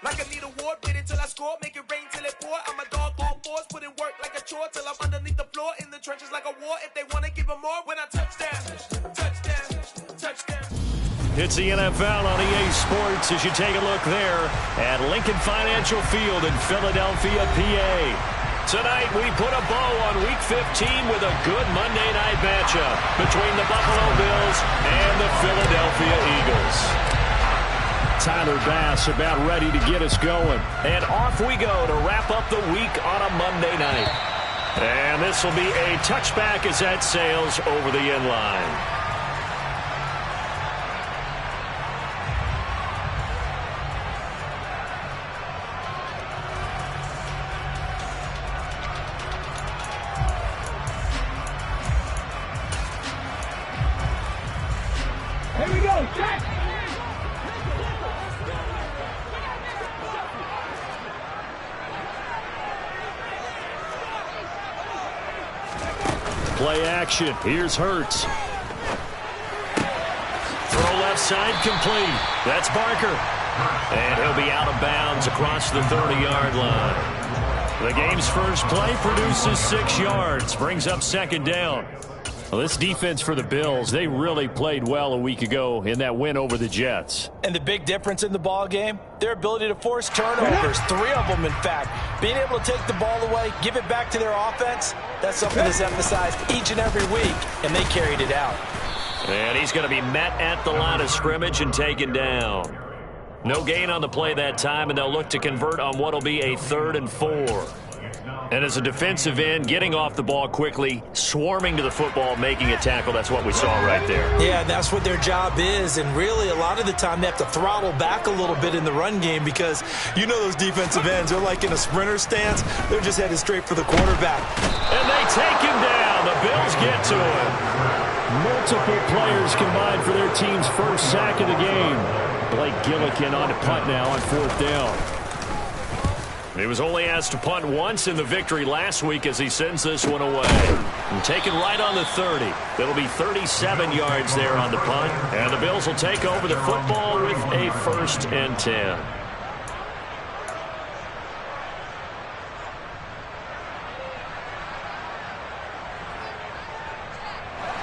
Like I need a ward, wait until I score, make it rain till it pour. I'm a dog on fours, put in work like a chore till I'm underneath the floor, in the trenches like a war. If they want to give them more, when I touch them, touch them, touch them. It's the NFL on EA Sports as you take a look there at Lincoln Financial Field in Philadelphia, PA. Tonight, we put a bow on Week 15 with a good Monday night matchup between the Buffalo Bills and the Philadelphia Eagles. Tyler Bass about ready to get us going. And off we go to wrap up the week on a Monday night. And this will be a touchback as that sails over the end line. Play action. Here's Hurts. Throw left side complete. That's Barker. And he'll be out of bounds across the 30-yard line. The game's first play produces 6 yards. Brings up second down. Well, this defense for the Bills, they really played well a week ago in that win over the Jets. And the big difference in the ball game, their ability to force turnovers, 3 of them in fact. Being able to take the ball away, give it back to their offense, that's something that's emphasized each and every week, and they carried it out. And he's going to be met at the line of scrimmage and taken down. No gain on the play that time, and they'll look to convert on what will be a 3rd and 4. And as a defensive end, getting off the ball quickly, swarming to the football, making a tackle, that's what we saw right there. Yeah, that's what their job is, and really a lot of the time they have to throttle back a little bit in the run game because you know those defensive ends, they're like in a sprinter stance, they're just headed straight for the quarterback. And they take him down. The Bills get to him. Multiple players combined for their team's first sack of the game. Blake Gillikin on to punt now on 4th down. He was only asked to punt once in the victory last week as he sends this one away. And taken right on the 30. It'll be 37 yards there on the punt. And the Bills will take over the football with a 1st and 10.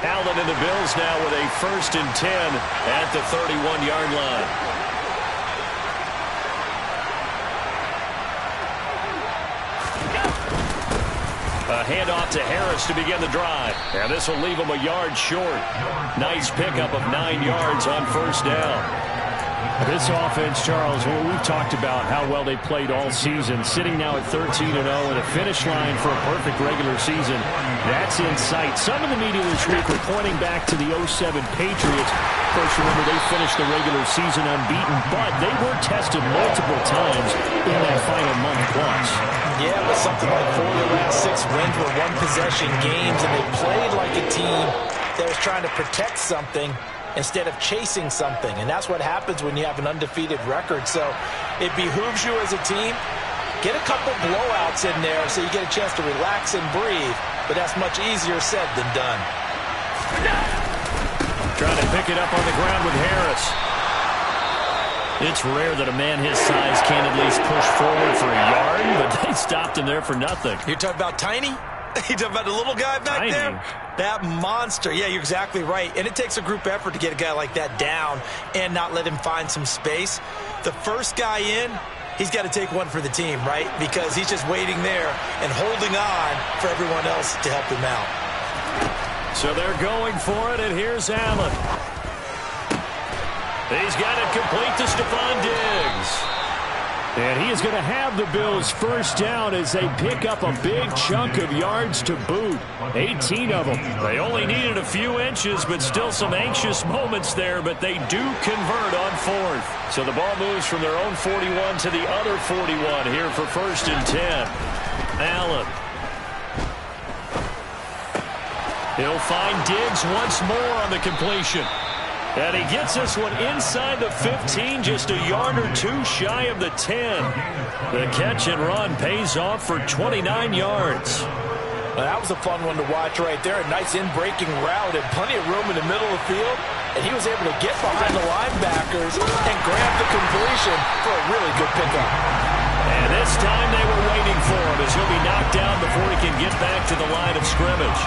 Allen and the Bills now with a 1st and 10 at the 31-yard line. A handoff to Harris to begin the drive. And this will leave him a yard short. Nice pickup of 9 yards on 1st down. This offense, Charles, we've talked about how well they played all season, sitting now at 13-0 and a finish line for a perfect regular season. That's in sight. Some of the media this week were pointing back to the 07 Patriots. Of course, remember, they finished the regular season unbeaten, but they were tested multiple times in that final month plus. Yeah, but something like 4 of the last 6 wins were one-possession games, and they played like a team that was trying to protect something instead of chasing something. And that's what happens when you have an undefeated record. So it behooves you as a team, get a couple blowouts in there so you get a chance to relax and breathe. But that's much easier said than done. Trying to pick it up on the ground with Harris. It's rare that a man his size can't at least push forward for a yard, but they stopped him there for nothing. You're talking about tiny? You're talking about the little guy back Tiny. there? That monster. Yeah, you're exactly right. And it takes a group effort to get a guy like that down and not let him find some space. The first guy in, he's got to take one for the team, right? Because he's just waiting there and holding on for everyone else to help him out. So they're going for it, and here's Allen. He's got it complete to Stephon Diggs. And he is going to have the Bills' first down as they pick up a big chunk of yards to boot. 18 of them. They only needed a few inches, but still some anxious moments there, but they do convert on 4th. So the ball moves from their own 41 to the other 41 here for 1st and 10. Allen. He'll find Diggs once more on the completion. And he gets this one inside the 15, just a yard or 2 shy of the 10. The catch and run pays off for 29 yards. Well, that was a fun one to watch right there. A nice in-breaking route and plenty of room in the middle of the field. and he was able to get behind the linebackers and grab the completion for a really good pickup. And this time they were waiting for him as he'll be knocked down before he can get back to the line of scrimmage.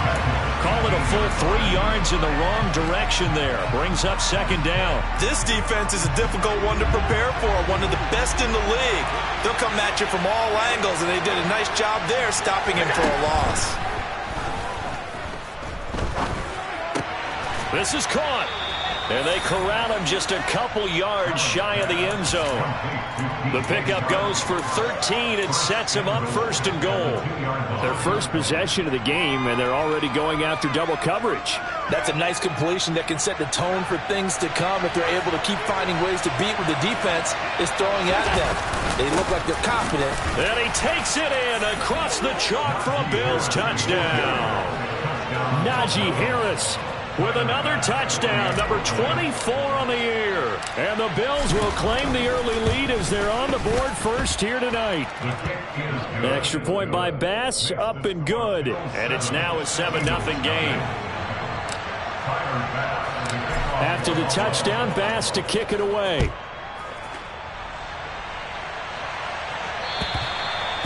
Call it a full 3 yards in the wrong direction there. Brings up second down. This defense is a difficult one to prepare for, one of the best in the league. They'll come at you from all angles, and they did a nice job there stopping him for a loss. This is caught. And they corral him just a couple yards shy of the end zone. The pickup goes for 13 and sets him up first and goal. Their first possession of the game, and they're already going after double coverage. That's a nice completion that can set the tone for things to come if they're able to keep finding ways to beat what the defense is throwing at them. They look like they're confident. And he takes it in across the chalk for a Bills touchdown. Najee Harris with another touchdown, number 24 on the year. And the Bills will claim the early lead as they're on the board first here tonight. An extra point by Bass, up and good. And it's now a 7-0 game. After the touchdown, Bass to kick it away.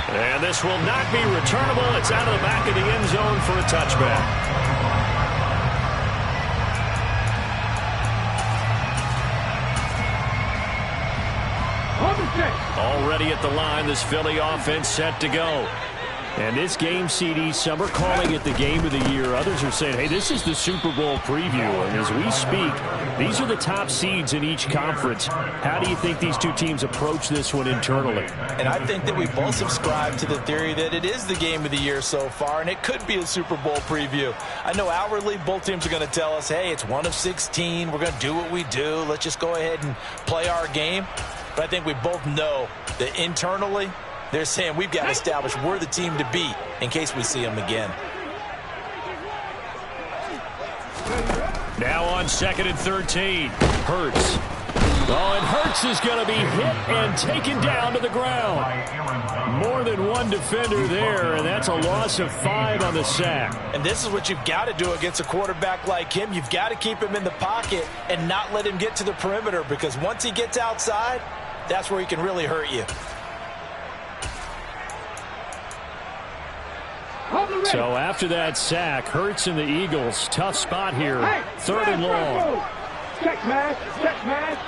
And this will not be returnable. It's out of the back of the end zone for a touchback. Already at the line, this Philly offense set to go. And this game, CD, some are calling it the game of the year. Others are saying, hey, this is the Super Bowl preview. And as we speak, these are the top seeds in each conference. How do you think these two teams approach this one internally? And I think that we both subscribe to the theory that it is the game of the year so far, and it could be a Super Bowl preview. I know outwardly both teams are going to tell us, hey, it's 1 of 16. We're going to do what we do. Let's just go ahead and play our game. But I think we both know that internally, they're saying we've got to establish we're the team to beat in case we see them again. Now on 2nd and 13, Hurts. Oh, and Hurts is going to be hit and taken down to the ground. More than one defender there, and that's a loss of 5 on the sack. And this is what you've got to do against a quarterback like him. You've got to keep him in the pocket and not let him get to the perimeter, because once he gets outside, that's where he can really hurt you. So after that sack, Hurts and the Eagles, tough spot here. 3rd and long. Check, man. Check, man.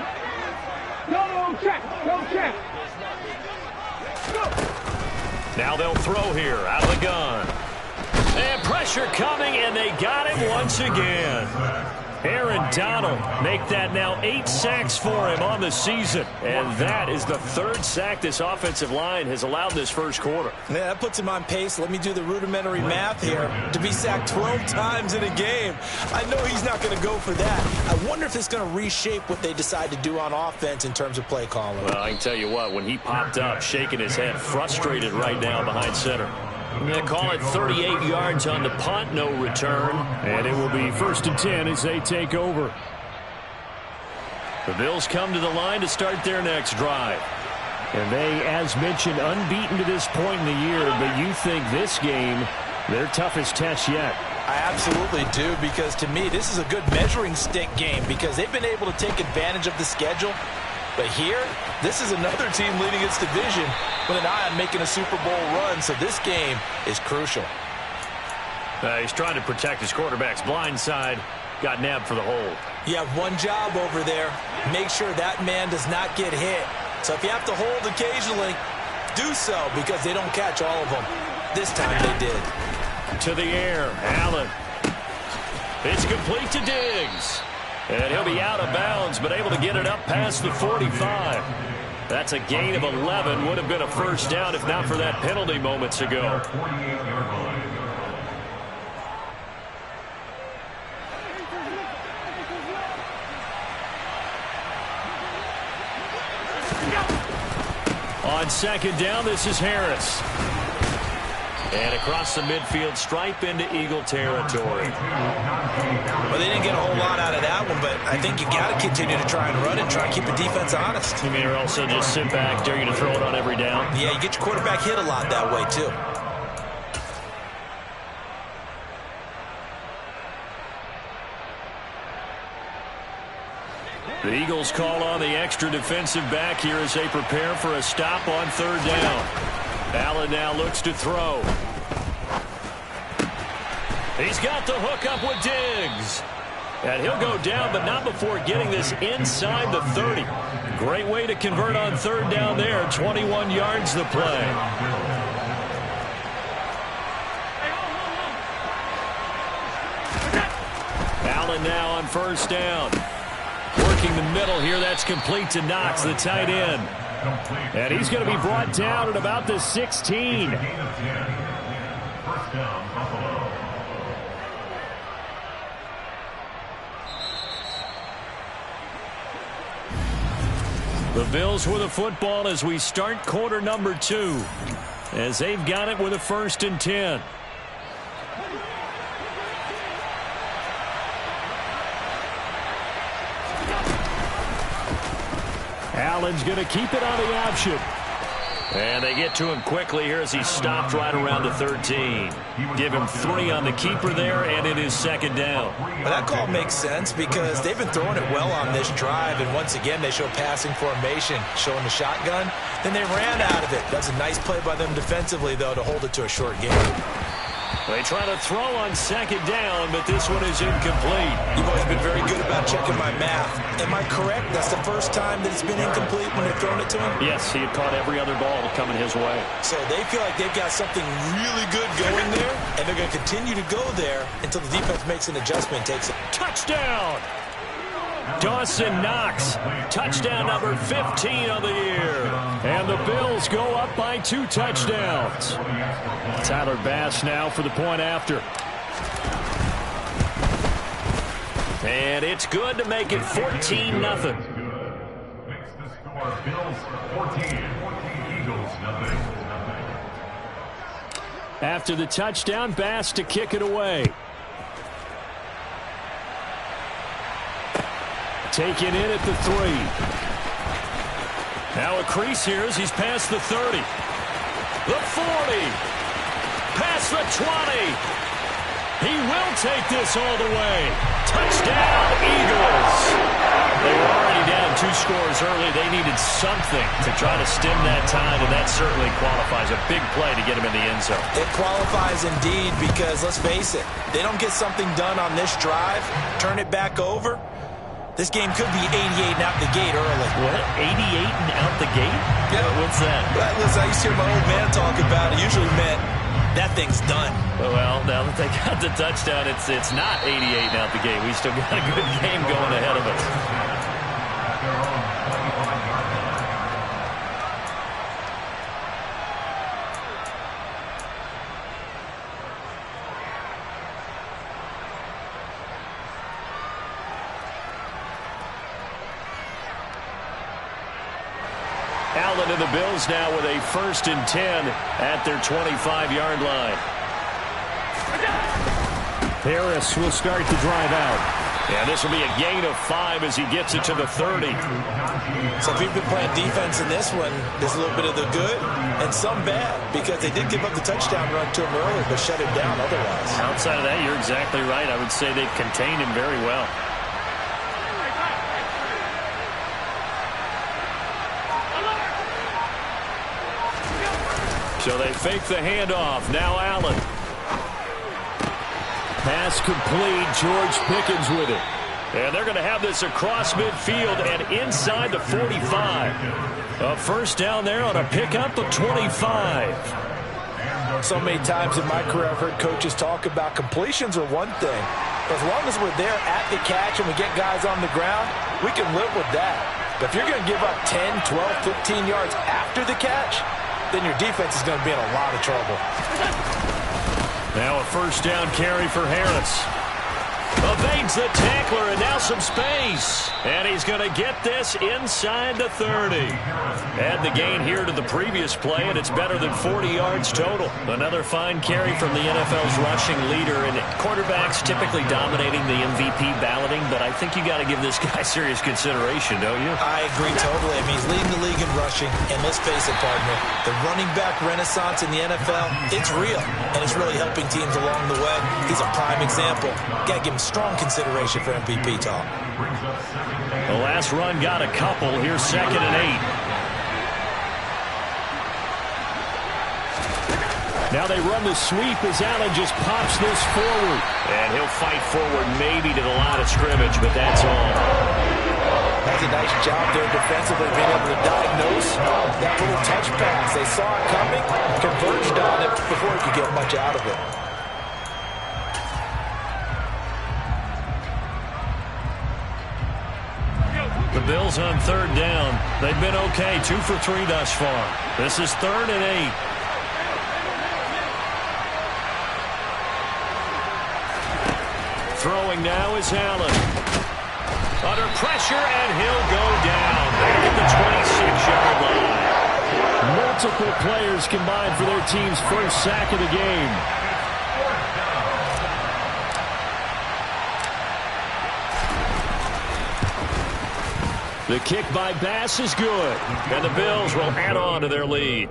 No, check. No, check. Go. Now they'll throw here out of the gun. And pressure coming, and they got him once again. Aaron Donald make that now 8 sacks for him on the season. And that is the 3rd sack this offensive line has allowed this first quarter. Yeah, that puts him on pace. Let me do the rudimentary math here. To be sacked 12 times in a game, I know he's not going to go for that. I wonder if it's going to reshape what they decide to do on offense in terms of play calling. Well, I can tell you what, when he popped up, shaking his head, frustrated right now behind center. They call it 38 yards on the punt, no return. And it will be 1st and 10 as they take over. The Bills come to the line to start their next drive. And they, as mentioned, unbeaten to this point in the year. But you think this game, their toughest test yet? I absolutely do, because to me, this is a good measuring stick game because they've been able to take advantage of the schedule. But here, this is another team leading its division with an eye on making a Super Bowl run, so this game is crucial. He's trying to protect his quarterback's blind side. Got nabbed for the hold. You have one job over there. Make sure that man does not get hit. So if you have to hold occasionally, do so, because they don't catch all of them. This time they did. To the air, Allen. It's complete to Diggs. And he'll be out of bounds, but able to get it up past the 45. That's a gain of 11. Would have been a first down if not for that penalty moments ago. On 2nd down, this is Harris. And across the midfield stripe into Eagle territory. Well, they didn't get a whole lot out of that one, but I think you got to continue to try and run and try and keep the defense honest. You mean, or also just sit back, dare you to throw it on every down? Yeah, you get your quarterback hit a lot that way, too. The Eagles call on the extra defensive back here as they prepare for a stop on third down. Allen now looks to throw. He's got the hook up with Diggs. And he'll go down, but not before getting this inside the 30. Great way to convert on third down there. 21 yards the play. Allen now on first down. Working the middle here. That's complete to Knox, the tight end. And he's going to be brought down at about the 16. First down, Buffalo. The Bills with a football as we start quarter number 2. As they've got it with a 1st and 10. Allen's going to keep it on the option. And they get to him quickly here as he stopped right around the 13. Give him 3 on the keeper there, and it is 2nd down. Well, that call makes sense because they've been throwing it well on this drive, and once again they show passing formation, showing the shotgun. Then they ran out of it. That's a nice play by them defensively, though, to hold it to a short game. They try to throw on 2nd down, but this one is incomplete. You've always been very good about checking my math. Am I correct? That's the first time that it's been incomplete when they've thrown it to him? Yes, he had caught every other ball coming his way. So they feel like they've got something really good going there, and they're going to continue to go there until the defense makes an adjustment and takes it. Touchdown! Dawson Knox, touchdown number 15 of the year. And the Bills go up by 2 touchdowns. Tyler Bass now for the point after. And it's good to make it 14-0. Makes the score Bills 14, Eagles nothing. After the touchdown, Bass to kick it away. Taken in at the 3. Now a crease here as he's past the 30. The 40. Past the 20. He will take this all the way. Touchdown, Eagles. They were already down 2 scores early. They needed something to try to stem that tide, and that certainly qualifies. A big play to get him in the end zone. It qualifies indeed because, let's face it, they don't get something done on this drive, turn it back over, this game could be 88 and out the gate early. What? 88 and out the gate? Yeah. What's that? Well, listen, I used to hear my old man talk about it. Usually meant that thing's done. Well, now that they got the touchdown, it's not 88 and out the gate. We still got a good game going ahead of us. Allen and the Bills now with a 1st and 10 at their 25-yard line. Harris will start the drive out. And this will be a gain of 5 as he gets it to the 30. So if you've been playing defense in this one, there's a little bit of the good and some bad because they did give up the touchdown run to him earlier but shut him down otherwise. Outside of that, you're exactly right. I would say they've contained him very well. So they fake the handoff. Now Allen. Pass complete. George Pickens with it. And they're going to have this across midfield and inside the 45. A 1st down there on a pickup of 25. So many times in my career I've heard coaches talk about completions are one thing. But as long as we're there at the catch and we get guys on the ground, we can live with that. But if you're going to give up 10, 12, 15 yards after the catch, then your defense is going to be in a lot of trouble. Now a 1st down carry for Harris. Evades the tackler and now some space. And he's going to get this inside the 30. Add the gain here to the previous play, and it's better than 40 yards total. Another fine carry from the NFL's rushing leader. And quarterbacks typically dominating the MVP balloting, but I think you got to give this guy serious consideration, don't you? I agree totally. I mean, he's leading the league in rushing. And let's face it, partner, the running back renaissance in the NFL, it's real. And it's really helping teams along the way. He's a prime example. Got to give him strong consideration for MVP talk. Brings up 2nd down. The last run got a couple. Here's 2nd and 8. Now they run the sweep as Allen just pops this forward. And he'll fight forward maybe to the line of scrimmage, but that's all. That's a nice job there defensively, being able to diagnose that little touch pass. They saw it coming, converged on it before he could get much out of it. The Bills on 3rd down. They've been okay, 2 for 3 thus far. This is 3rd and 8. Throwing now is Allen. Under pressure, and he'll go down back at the 26-yard line. Multiple players combined for their team's first sack of the game. The kick by Bass is good, and the Bills will add on to their lead.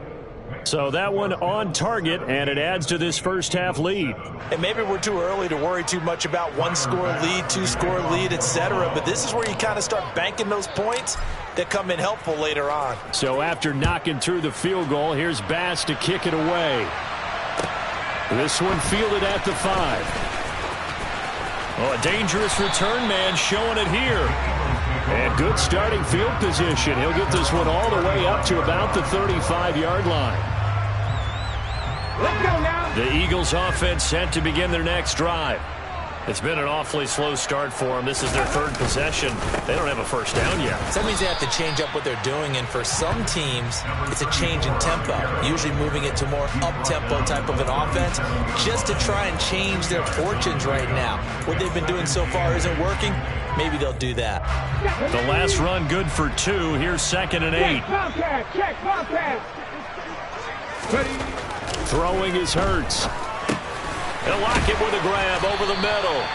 So that one on target, and it adds to this first half lead. And maybe we're too early to worry too much about 1-score lead, 2-score lead, etc. But this is where you kind of start banking those points that come in helpful later on. So after knocking through the field goal, here's Bass to kick it away. This one fielded at the 5. Oh, a dangerous return man showing it here. And good starting field position. He'll get this one all the way up to about the 35-yard line. Let's go now. The Eagles offense set to begin their next drive. It's been an awfully slow start for them. This is their 3rd possession. They don't have a first down yet. So that means they have to change up what they're doing, and for some teams, it's a change in tempo, usually moving it to more up-tempo type of an offense, just to try and change their fortunes right now. What they've been doing so far isn't working. Maybe they'll do that. The last run good for 2. Here's 2nd and 8. Check, Bobcat. Ready. Throwing is Hurts. They'll lock it with a grab over the middle.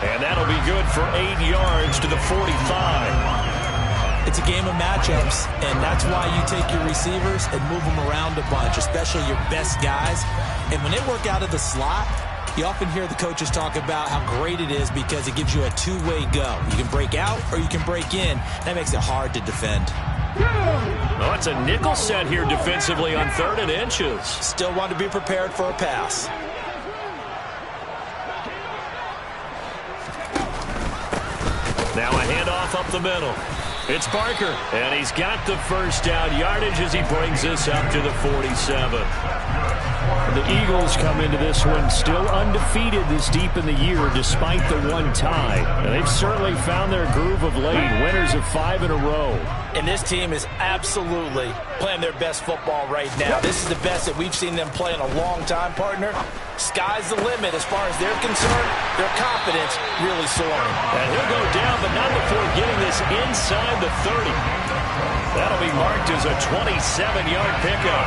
And that'll be good for 8 yards to the 45. It's a game of matchups, and that's why you take your receivers and move them around a bunch, especially your best guys. And when they work out of the slot, you often hear the coaches talk about how great it is because it gives you a two-way go. You can break out or you can break in. That makes it hard to defend. Oh, it's a nickel set here defensively on 3rd and inches. Still want to be prepared for a pass. Now a handoff up the middle. It's Barker, and he's got the first down yardage as he brings this up to the 47. The Eagles come into this one still undefeated this deep in the year despite the one tie. And they've certainly found their groove of late, winners of 5 in a row. And this team is absolutely playing their best football right now. This is the best that we've seen them play in a long time, partner. Sky's the limit as far as they're concerned. Their confidence really soaring. And he'll go down, but not before getting this inside the 30. That'll be marked as a 27-yard pickup.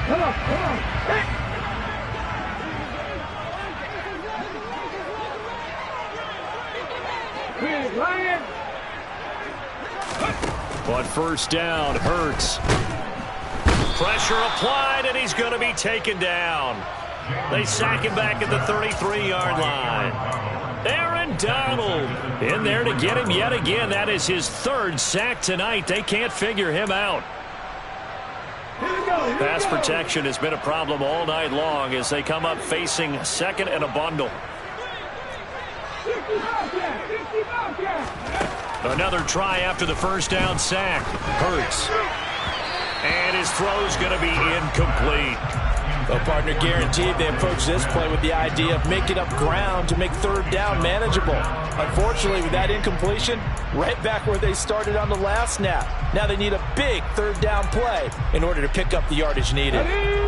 Come on. Lion. On first down, Hurts. Pressure applied, and he's going to be taken down. They sack him back at the 33-yard line. Aaron Donald in there to get him yet again. That is his 3rd sack tonight. They can't figure him out. Pass protection has been a problem all night long as they come up facing 2nd and a bundle. Another try after the first down sack. Hurts. And his throw's going to be incomplete. Well, partner, guaranteed they approach this play with the idea of making up ground to make 3rd down manageable. Unfortunately, with that incompletion, right back where they started on the last snap. Now they need a big 3rd down play in order to pick up the yardage needed.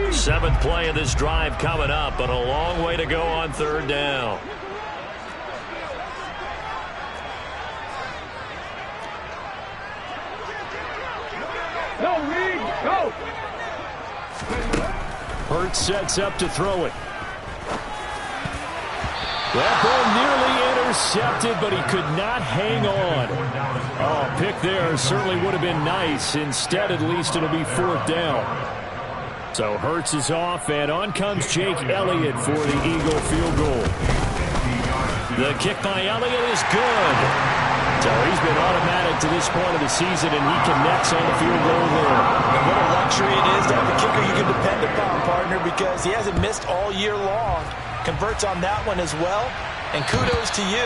7th play of this drive coming up, but a long way to go on 3rd down. No, Reed, go! Hurts sets up to throw it. That ball nearly intercepted, but he could not hang on. Oh, pick there certainly would have been nice. Instead, at least it'll be 4th down. So Hurts is off, and on comes Jake Elliott for the Eagle field goal. The kick by Elliott is good. So he's been automatic to this point of the season, and he connects on the field goal there. And what a luxury it is to have a kicker you can depend upon, partner, because he hasn't missed all year long. Converts on that one as well. And kudos to you.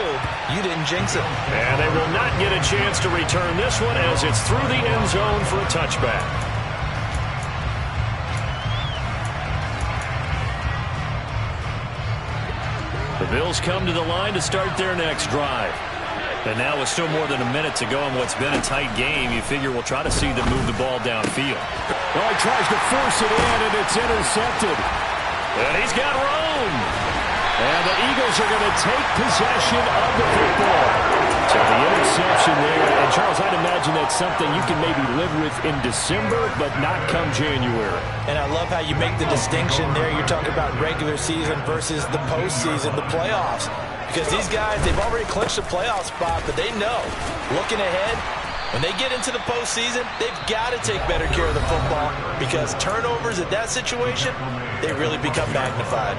You didn't jinx it. And they will not get a chance to return this one as it's through the end zone for a touchback. The Bills come to the line to start their next drive. And now with still more than a minute to go in what's been a tight game, you figure we'll try to see them move the ball downfield. Well, he tries to force it in, and it's intercepted. And he's got room. And the Eagles are going to take possession of the football. So the interception there. And, Charles, I'd imagine that's something you can maybe live with in December, but not come January. And I love how you make the distinction there. You're talking about regular season versus the postseason, the playoffs. Because these guys, they've already clinched a playoff spot, but they know, looking ahead, when they get into the postseason, they've got to take better care of the football because turnovers in that situation, they really become magnified.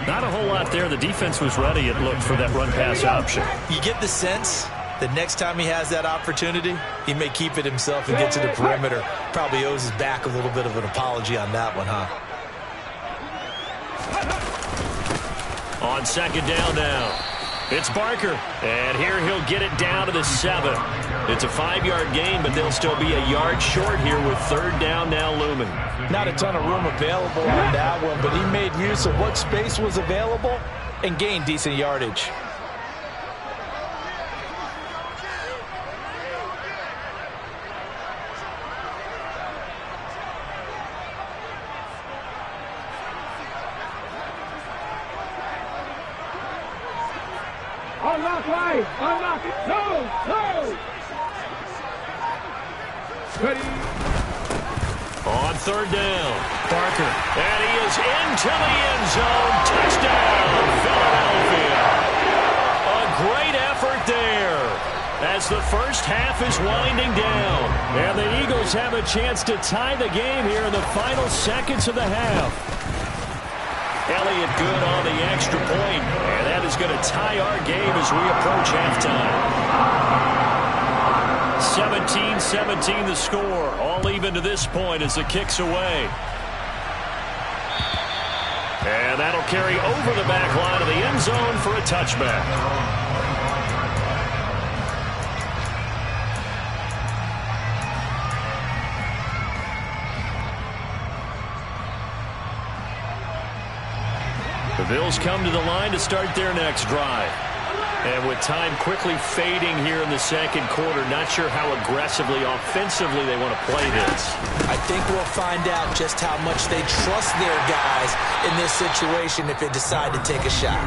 Not a whole lot there. The defense was ready, it looked, for that run-pass option. You get the sense that next time he has that opportunity, he may keep it himself and get to the perimeter. Probably owes his back a little bit of an apology on that one, huh? On 2nd down now, it's Barker. And here he'll get it down to the 7. It's a 5-yard gain, but they'll still be a yard short here with 3rd down now looming. Not a ton of room available on that one, but he made use of what space was available and gained decent yardage. Unlock right! Unlock it! No! Ready? On 3rd down, Barker. And he is into the end zone. Touchdown, Philadelphia. A great effort there as the first half is winding down. And the Eagles have a chance to tie the game here in the final seconds of the half. Elliott good on the extra point, and that is going to tie our game as we approach halftime. 17-17 the score, all even to this point as the kick's away. And that'll carry over the back line of the end zone for a touchback. The Bills come to the line to start their next drive. And with time quickly fading here in the 2nd quarter, not sure how aggressively, offensively they want to play this. I think we'll find out just how much they trust their guys in this situation if they decide to take a shot.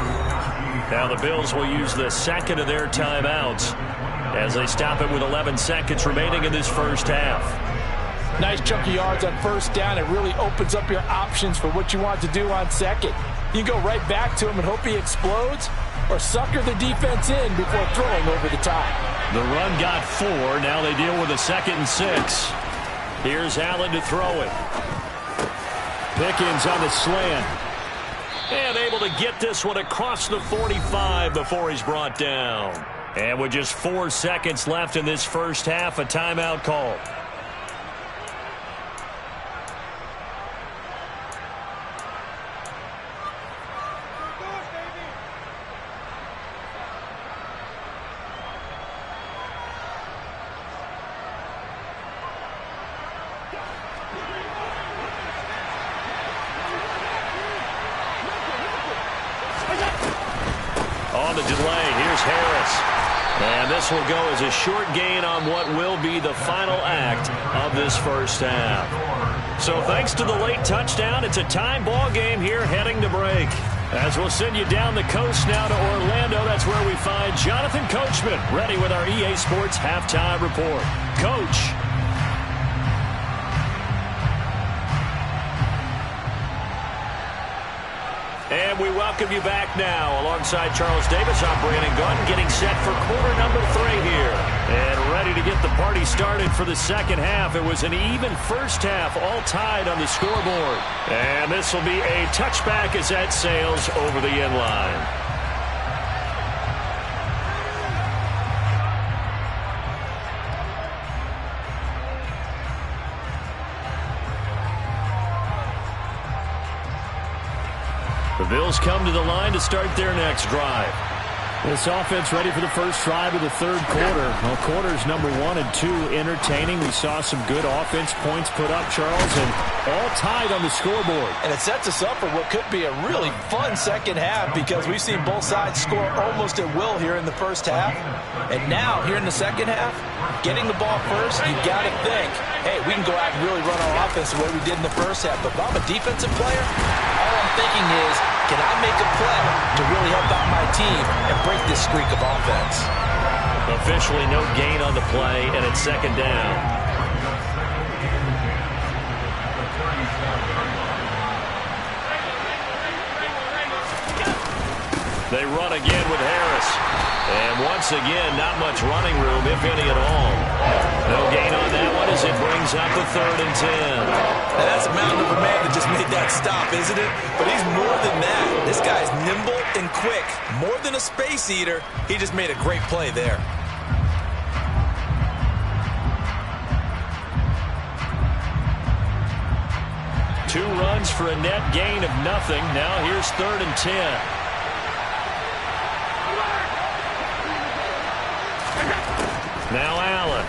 Now the Bills will use the 2nd of their timeouts as they stop it with 11 seconds remaining in this first half. Nice chunk of yards on 1st down. It really opens up your options for what you want to do on 2nd. You can go right back to him and hope he explodes, or sucker the defense in before throwing over the top. The run got 4. Now they deal with a 2nd and 6. Here's Allen to throw it. Pickens on the slant. And able to get this one across the 45 before he's brought down. And with just 4 seconds left in this first half, a timeout call. On the delay, here's Harris. And this will go as a short gain on what will be the final act of this first half. So thanks to the late touchdown, it's a tie ball game here heading to break. As we'll send you down the coast now to Orlando, that's where we find Jonathan Coachman ready with our EA Sports Halftime Report. Coach. And we welcome you back now. Alongside Charles Davis, I'm Brandon Gaudin, getting set for quarter number 3 here. And ready to get the party started for the second half. It was an even first half, all tied on the scoreboard. And this will be a touchback as that sails over the end line. The Bills come to the line to start their next drive. This offense ready for the first drive of the third quarter. Well, quarters number 1 and 2 entertaining. We saw some good offense points put up, Charles, and all tied on the scoreboard. And it sets us up for what could be a really fun second half because we've seen both sides score almost at will here in the first half. And now, here in the second half, getting the ball first, you got to think, hey, we can go out and really run our offense the way we did in the first half. But if I'm a defensive player, all I'm thinking is, can I make a play to really help out my team and break this streak of offense? Officially no gain on the play, and it's second down. They run again with Harris. And once again, not much running room, if any at all. No gain on that one as it brings up a 3rd and 10. Now that's a mountain of a man that just made that stop, isn't it? But he's more than that. This guy's nimble and quick. More than a space eater, he just made a great play there. Two runs for a net gain of nothing. Now here's 3rd and 10. Now Allen.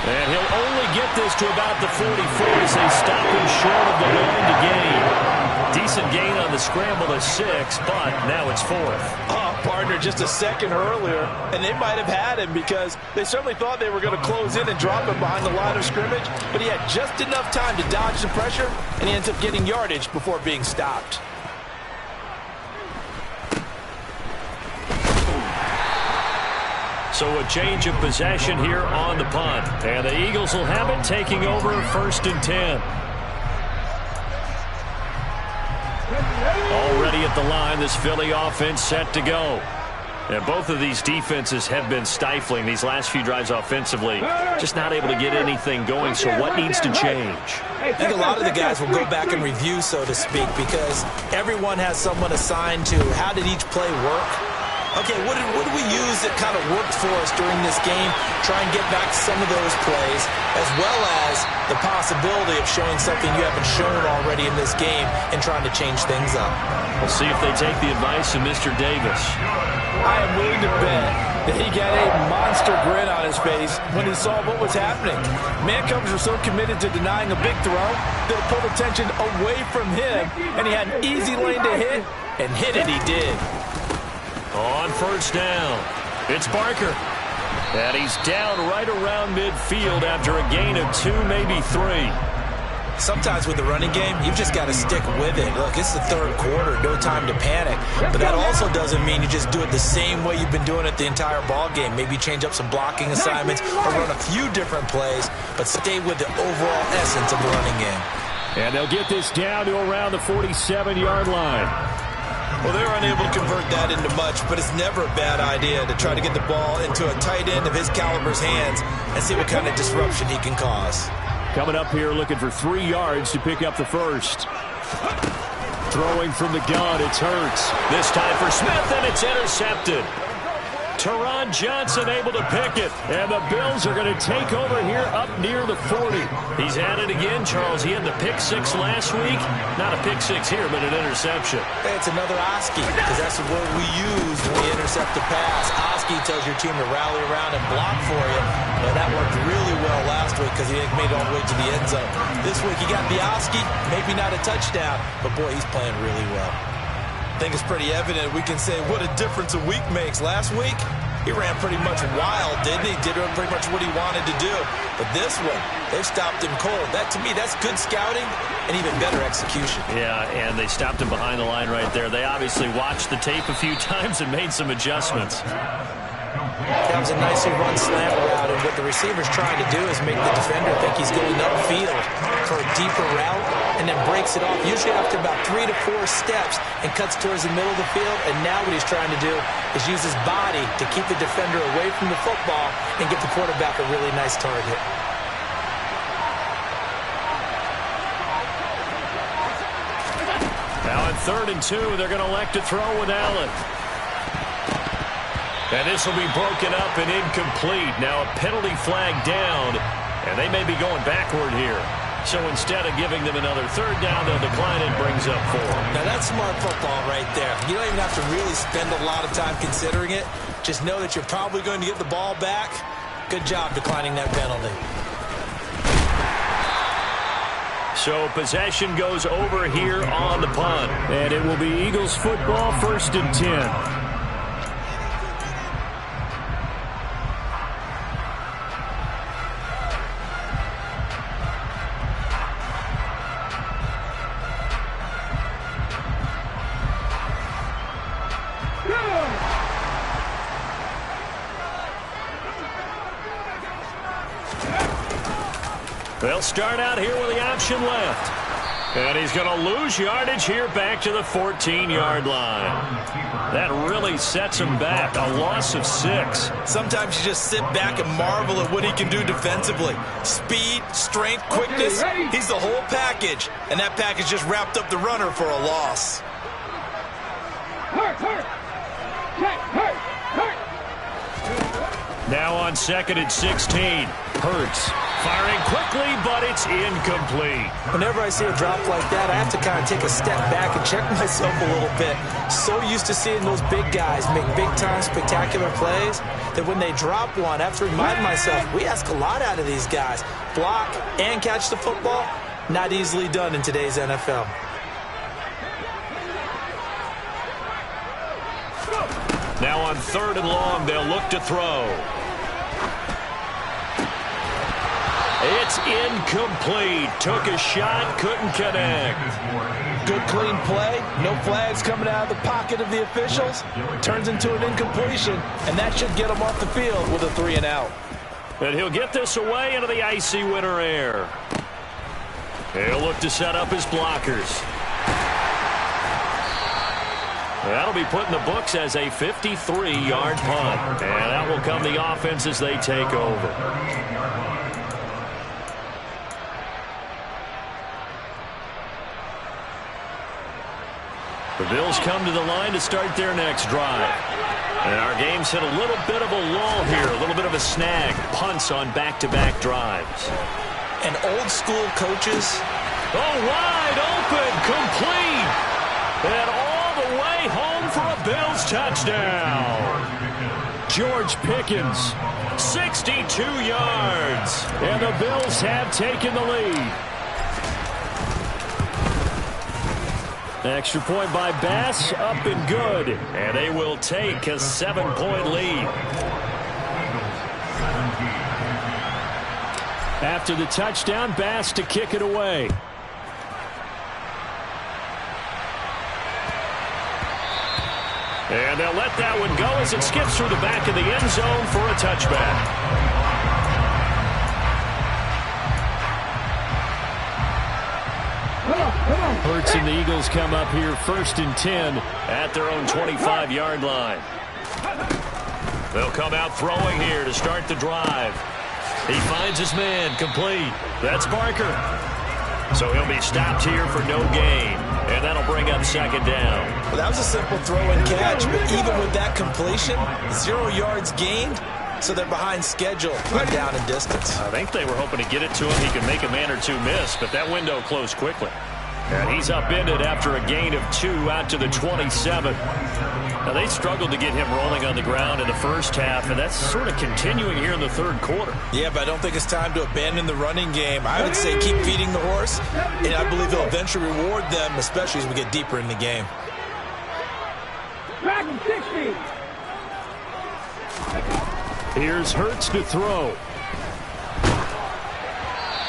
And he'll only get this to about the 44 as they stop him short of the line to gain. Decent gain on the scramble to 6, but now it's 4th. Partner, just a second earlier, and they might have had him because they certainly thought they were going to close in and drop him behind the line of scrimmage, but he had just enough time to dodge the pressure, and he ends up getting yardage before being stopped. So a change of possession here on the punt. And the Eagles will have it, taking over 1st and 10. Already at the line, this Philly offense set to go. And both of these defenses have been stifling these last few drives offensively. Just not able to get anything going, so what needs to change? I think a lot of the guys will go back and review, so to speak, because everyone has someone assigned to how did each play work. Okay, what did we use that kind of worked for us during this game? Try and get back some of those plays, as well as the possibility of showing something you haven't shown already in this game and trying to change things up. We'll see if they take the advice of Mr. Davis. I am willing to bet that he got a monster grin on his face when he saw what was happening. Mancovers were so committed to denying a big throw that it pulled attention away from him, and he had an easy lane to hit, and hit it he did. On 1st down, it's Barker. And he's down right around midfield after a gain of 2, maybe 3. Sometimes with the running game, you've just got to stick with it. Look, it's the third quarter, no time to panic. But that also doesn't mean you just do it the same way you've been doing it the entire ball game. Maybe change up some blocking assignments or run a few different plays, but stay with the overall essence of the running game. And they'll get this down to around the 47-yard line. Well, they're unable to convert that into much, but it's never a bad idea to try to get the ball into a tight end of his caliber's hands and see what kind of disruption he can cause. Coming up here looking for 3 yards to pick up the first. Throwing from the gun, it's Hurts. This time for Smith, and it's intercepted. Teron Johnson able to pick it. And the Bills are going to take over here up near the 40. He's at it again, Charles. He had the pick 6 last week. Not a pick 6 here, but an interception. Hey, it's another Oski, because that's the word we use when we intercept the pass. Oski tells your team to rally around and block for you. Well, that worked really well last week because he made it all the way to the end zone. This week he got the Oski, maybe not a touchdown, but boy, he's playing really well. I think it's pretty evident we can say what a difference a week makes. Last week, he ran pretty much wild, didn't he? Did pretty much what he wanted to do. But this one, they've stopped him cold. That, to me, that's good scouting and even better execution. Yeah, and they stopped him behind the line right there. They obviously watched the tape a few times and made some adjustments. That was a nicely run slant route, and what the receiver's trying to do is make the defender think he's going upfield for a deeper route, and then breaks it off, usually after about 3 to 4 steps, and cuts towards the middle of the field. And now what he's trying to do is use his body to keep the defender away from the football and get the quarterback a really nice target. Now on 3rd and 2, they're going to elect to throw with Allen. And this will be broken up and incomplete. Now a penalty flag down, and they may be going backward here. So instead of giving them another 3rd down, they'll decline it, brings up 4. Now that's smart football right there. You don't even have to really spend a lot of time considering it. Just know that you're probably going to get the ball back. Good job declining that penalty. So possession goes over here on the punt. And it will be Eagles football, 1st and 10. They'll start out here with the option left. And he's going to lose yardage here back to the 14-yard line. That really sets him back. A loss of 6. Sometimes you just sit back and marvel at what he can do defensively. Speed, strength, quickness. He's the whole package. And that package just wrapped up the runner for a loss. Now on 2nd and 16. Hurts firing quickly, but it's incomplete. Whenever I see a drop like that, I have to kind of take a step back and check myself a little bit. So used to seeing those big guys make big-time spectacular plays that when they drop one, I have to remind myself, we ask a lot out of these guys. Block and catch the football, not easily done in today's NFL. Now on 3rd and long, they'll look to throw. It's incomplete. Took a shot, couldn't connect. Good clean play. No flags coming out of the pocket of the officials. Turns into an incompletion, and that should get him off the field with a 3 and out. And he'll get this away into the icy winter air. He'll look to set up his blockers. That'll be put in the books as a 53-yard punt. And that will come the offense as they take over. The Bills come to the line to start their next drive. And our game's hit a little bit of a lull here, a little bit of a snag. Punts on back-to-back drives. And old-school coaches. Oh, wide open, complete. And all the way home for a Bills touchdown. George Pickens, 62 yards. And the Bills have taken the lead. Extra point by Bass, up and good. And they will take a 7-point lead. After the touchdown, Bass to kick it away. And they'll let that one go as it skips through the back of the end zone for a touchback. Hurts and the Eagles come up here 1st and 10 at their own 25-yard line. They'll come out throwing here to start the drive. He finds his man, complete. That's Barker. So he'll be stopped here for no gain. And that'll bring up 2nd down. Well, that was a simple throw and catch, but even with that completion, 0 yards gained, so they're behind schedule on down and distance. I think they were hoping to get it to him. He could make a man or two miss, but that window closed quickly. And he's upended after a gain of 2 out to the 27. Now, they struggled to get him rolling on the ground in the first half, and that's sort of continuing here in the 3rd quarter. Yeah, but I don't think it's time to abandon the running game. I would say keep feeding the horse, and I believe he'll eventually reward them, especially as we get deeper in the game. Back 60. Here's Hurts to throw.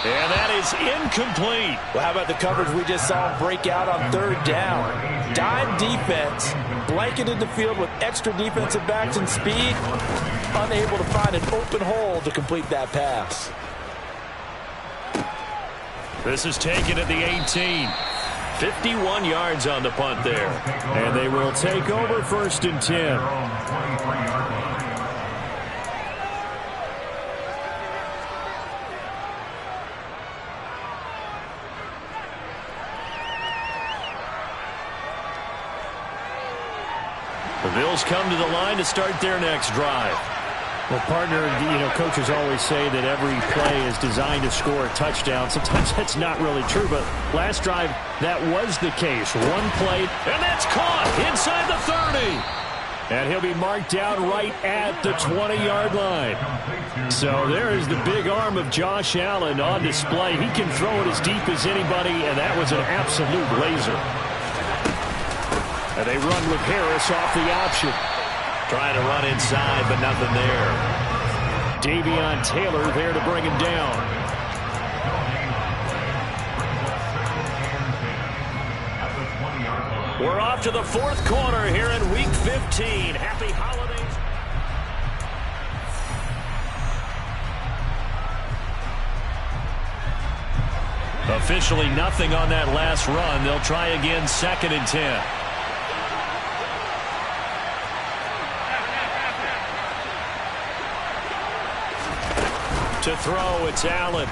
And that is incomplete. Well, how about the coverage we just saw him break out on third down? Dime defense, blanketed the field with extra defensive backs and speed, unable to find an open hole to complete that pass. This is taken at the 18. 51 yards on the punt there. And they will take over 1st and 10. The Bills come to the line to start their next drive. Well, partner, coaches always say that every play is designed to score a touchdown. Sometimes that's not really true, but last drive, that was the case. One play, and that's caught inside the 30. And he'll be marked down right at the 20-yard line. So there is the big arm of Josh Allen on display. He can throw it as deep as anybody, and that was an absolute laser. And they run with Harris off the option. Trying to run inside, but nothing there. Davion Taylor there to bring him down. We're off to the 4th quarter here in Week 15. Happy holidays. Officially nothing on that last run. They'll try again 2nd and 10. To throw, it's Allen.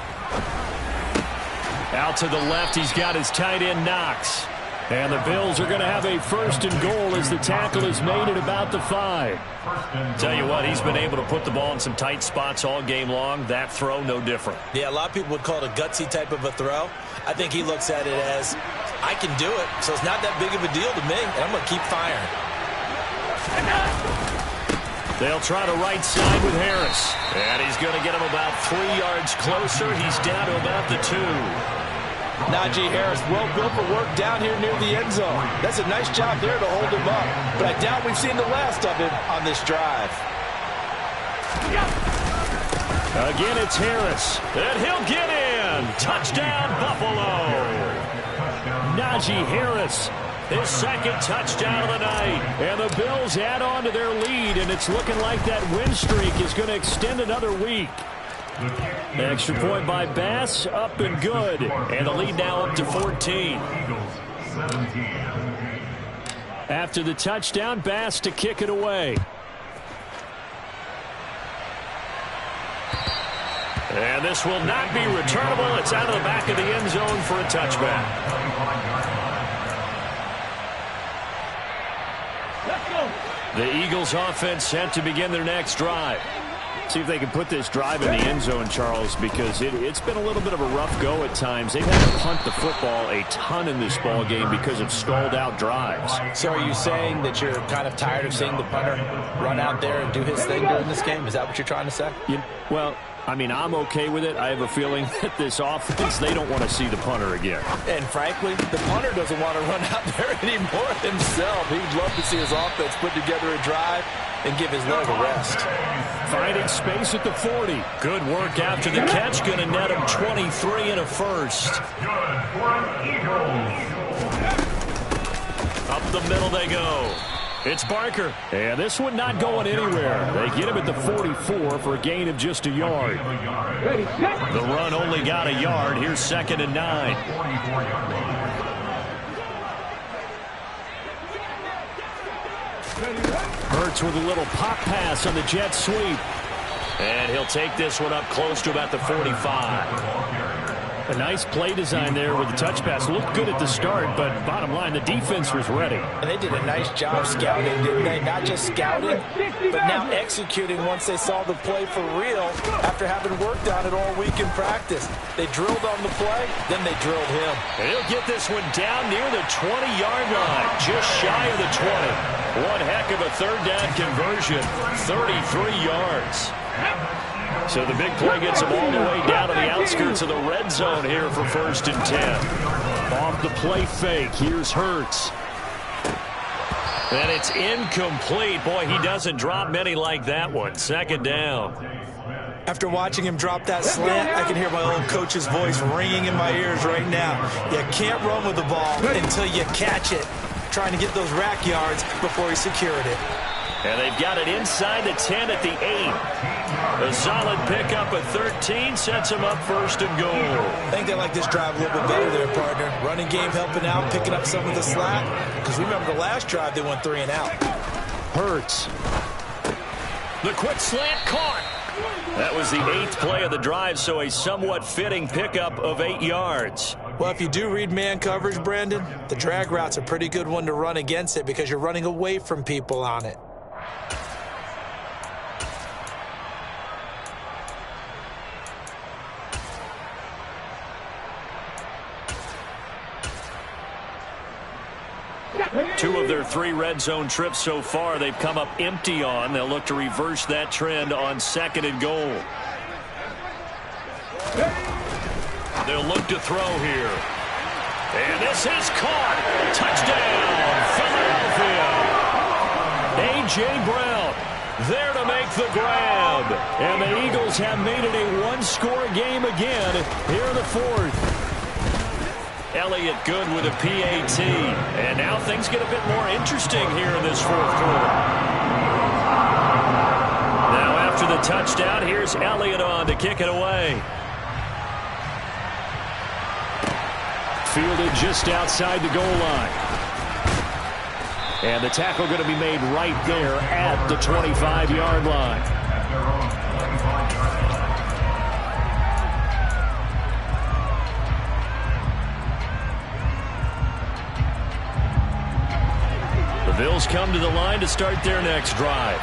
Out to the left, he's got his tight end Knox. And the Bills are going to have a 1st and goal as the tackle is made at about the 5. Tell you what, he's been able to put the ball in some tight spots all game long. That throw, no different. Yeah, a lot of people would call it a gutsy type of a throw. I think he looks at it as, I can do it, so it's not that big of a deal to me, and I'm going to keep firing. They'll try to right side with Harris. And he's going to get him about 3 yards closer. He's down to about the 2. Najee Harris, well built for work down here near the end zone. That's a nice job there to hold him up. But I doubt we've seen the last of him on this drive. Again, it's Harris. And he'll get in. Touchdown, Buffalo. Najee Harris. His 2nd touchdown of the night. And the Bills add on to their lead, and it's looking like that win streak is going to extend another week. Extra point by Bass, up and good. And the lead now up to 14. After the touchdown, Bass to kick it away. And this will not be returnable. It's out of the back of the end zone for a touchback. The Eagles offense set to begin their next drive. See if they can put this drive in the end zone, Charles, because it's been a little bit of a rough go at times. They've had to punt the football a ton in this ball game because of stalled out drives. So are you saying that you're kind of tired of seeing the punter run out there and do his thing during this game? Is that what you're trying to say? Well, I mean, I'm okay with it. I have a feeling that this offense, they don't want to see the punter again. And frankly, the punter doesn't want to run out there anymore himself. He'd love to see his offense put together a drive and give his leg a rest. Finding space at the 40. Good work after the catch. Going to net him 23 and a first. Good for an Eagles. Up the middle they go. It's Barker. And this one not going anywhere. They get him at the 44 for a gain of just a yard. The run only got a yard. Here's 2nd and 9. Hurts with a little pop pass on the jet sweep. And he'll take this one up close to about the 45. A nice play design there with the touch pass. Looked good at the start, but bottom line, the defense was ready. And they did a nice job scouting, didn't they? Not just scouting, but now executing once they saw the play for real after having worked on it all week in practice. They drilled on the play, then they drilled him. And he'll get this one down near the 20-yard line, just shy of the 20. One heck of a third down conversion, 33 yards. So the big play gets them all the way down to the outskirts of the red zone here for 1st and 10. Off the play fake, here's Hurts. And it's incomplete. Boy, he doesn't drop many like that one. 2nd down. After watching him drop that slant, I can hear my old coach's voice ringing in my ears right now. You can't run with the ball until you catch it. Trying to get those rack yards before he secured it. And they've got it inside the 10 at the 8. A solid pickup at 13 sets them up first and goal. I think they like this drive a little bit better there, partner. Running game helping out, picking up some of the slack. Because remember the last drive, they went 3 and out. Hurts. The quick slant caught. That was the 8th play of the drive, so a somewhat fitting pickup of 8 yards. Well, if you do read man coverage, Brandon, the drag route's a pretty good one to run against it because you're running away from people on it. Two of their 3 red zone trips so far, they've come up empty on. They'll look to reverse that trend on 2nd and goal. They'll look to throw here. And this is caught. Touchdown, Philadelphia. A.J. Brown there to make the grab. And the Eagles have made it a one-score game again here in the 4th. Elliott good with a PAT. And now things get a bit more interesting here in this 4th quarter. Now after the touchdown, here's Elliott on to kick it away. Fielded just outside the goal line. And the tackle going to be made right there at the 25-yard line. The Bills come to the line to start their next drive.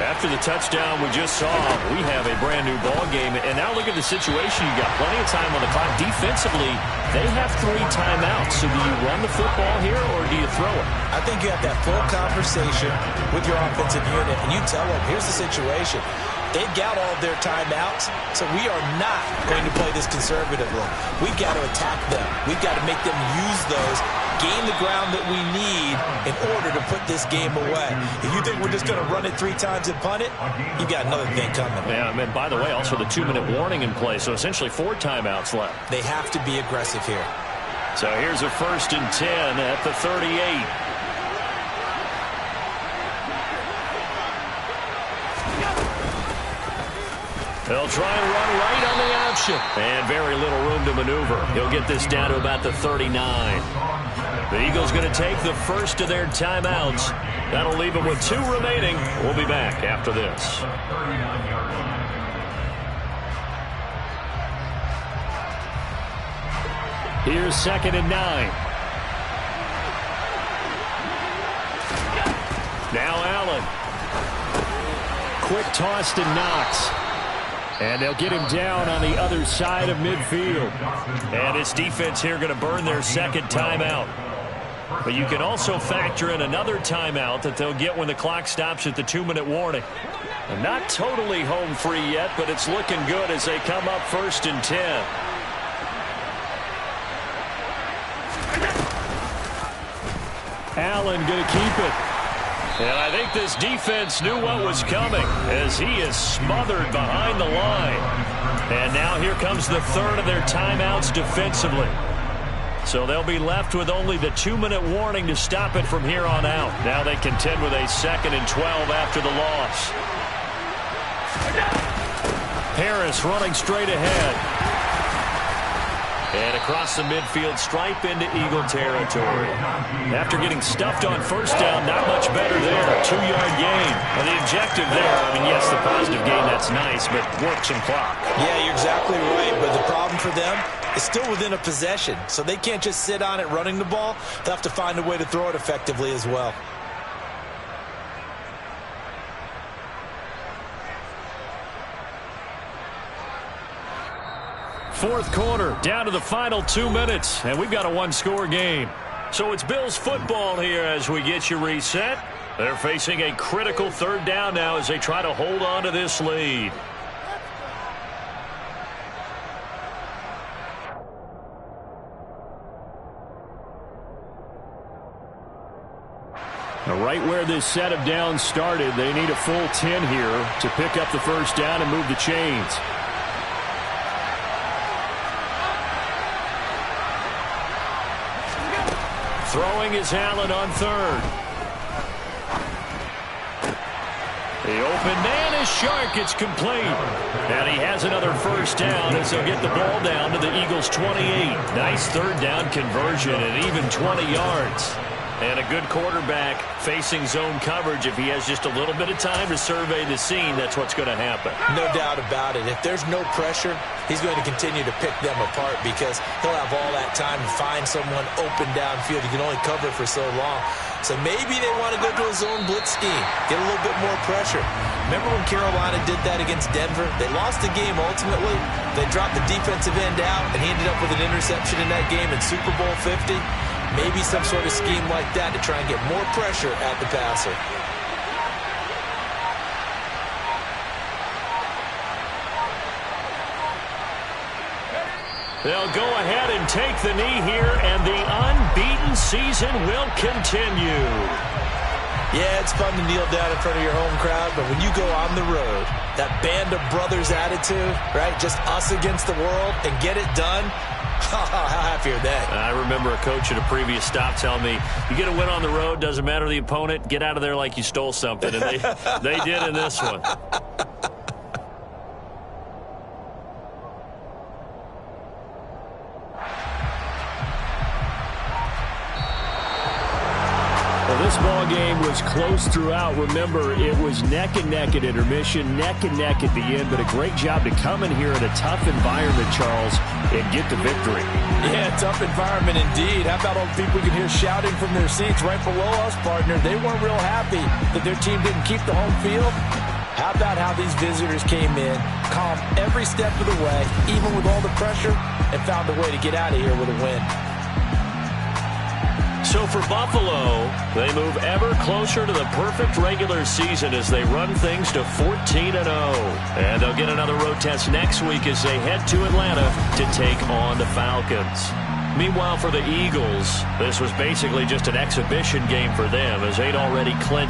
After the touchdown we just saw, we have a brand new ball game. And now look at the situation. You got plenty of time on the clock. Defensively, they have 3 timeouts. So do you run the football here or do you throw it? I think you have that full conversation with your offensive unit, and you tell them, here's the situation. They've got all of their timeouts, so we are not going to play this conservatively. We've got to attack them. We've got to make them use those, gain the ground that we need in order to put this game away. If you think we're just going to run it 3 times and punt it, you got another thing coming. Yeah, and by the way, also the 2-minute warning in play, so essentially 4 timeouts left. They have to be aggressive here. So here's a 1st and 10 at the 38. They'll try and run right on the option. And very little room to maneuver. He'll get this down to about the 39. The Eagles going to take the first of their timeouts. That'll leave them with 2 remaining. We'll be back after this. Here's 2nd and 9. Now Allen. Quick toss to Knox. And they'll get him down on the other side of midfield. And this defense here going to burn their 2nd timeout. But you can also factor in another timeout that they'll get when the clock stops at the 2-minute warning. And not totally home free yet, but it's looking good as they come up 1st and 10. Allen going to keep it. And I think this defense knew what was coming as he is smothered behind the line. And now here comes the 3rd of their timeouts defensively. So they'll be left with only the 2-minute warning to stop it from here on out. Now they contend with a 2nd and 12 after the loss. Harris running straight ahead. And across the midfield stripe into Eagle territory. After getting stuffed on 1st down, not much better there. 2-yard gain. And the objective there, I mean, yes, the positive gain, that's nice, but work some clock. Yeah, you're exactly right. But the problem for them is still within a possession. So they can't just sit on it running the ball. They'll have to find a way to throw it effectively as well. Fourth quarter, down to the final 2 minutes, and we've got a 1-score game. So it's Bills football here as we get you reset. They're facing a critical 3rd down now as they try to hold on to this lead. Right where this set of downs started, they need a full 10 here to pick up the first down and move the chains. Throwing is Allen on third. The open man is Shark. It's complete. And he has another first down as they'll get the ball down to the Eagles' 28. Nice third down conversion at even 20 yards. And a good quarterback facing zone coverage. If he has just a little bit of time to survey the scene, that's what's going to happen. No doubt about it. If there's no pressure, he's going to continue to pick them apart because he'll have all that time to find someone open downfield. He can only cover for so long. So maybe they want to go to a zone blitz scheme, get a little bit more pressure. Remember when Carolina did that against Denver? They lost the game ultimately. They dropped the defensive end out, and he ended up with an interception in that game in Super Bowl 50. Maybe some sort of scheme like that to try and get more pressure at the passer. They'll go ahead and take the knee here, and the unbeaten season will continue. Yeah, it's fun to kneel down in front of your home crowd, but when you go on the road, that band of brothers attitude, right, just us against the world, and get it done, how happy are they? I remember a coach at a previous stop telling me, you get a win on the road, doesn't matter the opponent, get out of there like you stole something, and they did in this one. This ball game was close throughout. Remember, it was neck and neck at intermission, neck and neck at the end, but a great job to come in here in a tough environment, Charles, and get the victory. Yeah, tough environment indeed. How about all the people we can hear shouting from their seats right below us, partner? They weren't real happy that their team didn't keep the home field. How about how these visitors came in, calm every step of the way, even with all the pressure, and found a way to get out of here with a win. So for Buffalo, they move ever closer to the perfect regular season as they run things to 14-0. And they'll get another road test next week as they head to Atlanta to take on the Falcons. Meanwhile, for the Eagles, this was basically just an exhibition game for them as they'd already clinched